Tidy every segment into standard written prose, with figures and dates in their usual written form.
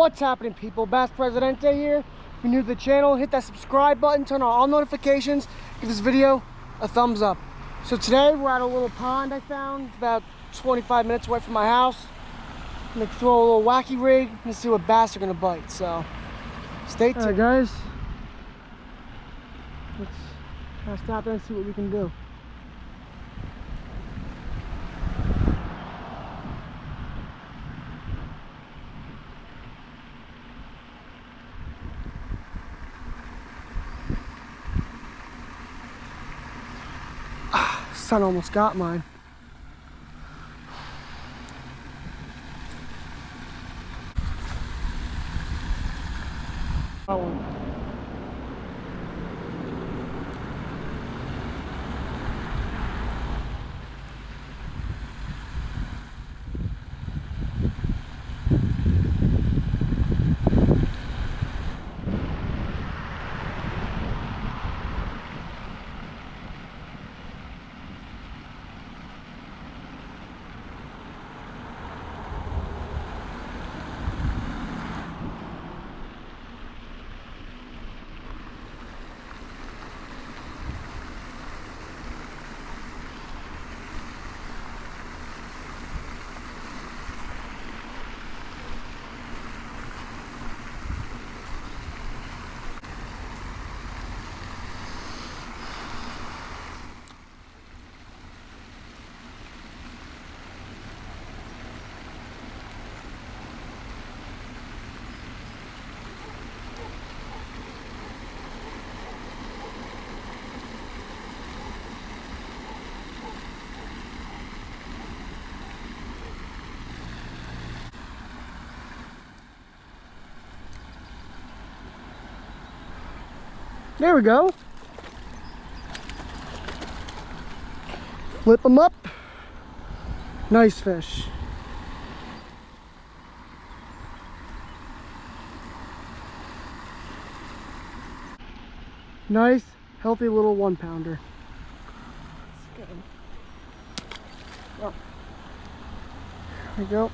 What's happening, people? Bass Presidente here. If you're new to the channel, hit that subscribe button, turn on all notifications, give this video a thumbs up. So today we're at a little pond I found. It's about 25 minutes away from my house. I'm gonna throw a little wacky rig and see what bass are gonna bite. So stay tuned. All right, guys. Let's cast out there and see what we can do. Sun almost got mine. That one. There we go. Flip them up. Nice fish. Nice, healthy little 1-pounder. Let's get him. Oh. There we go.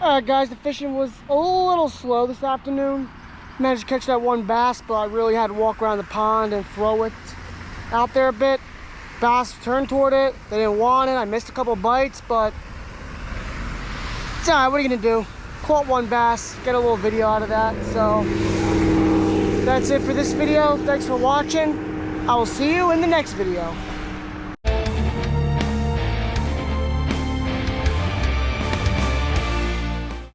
Alright guys, the fishing was a little slow this afternoon. Managed to catch that one bass, but I really had to walk around the pond and throw it out there a bit. Bass turned toward it. They didn't want it. I missed a couple bites, but it's alright, what are you gonna do? Caught one bass, get a little video out of that. So that's it for this video. Thanks for watching. I will see you in the next video.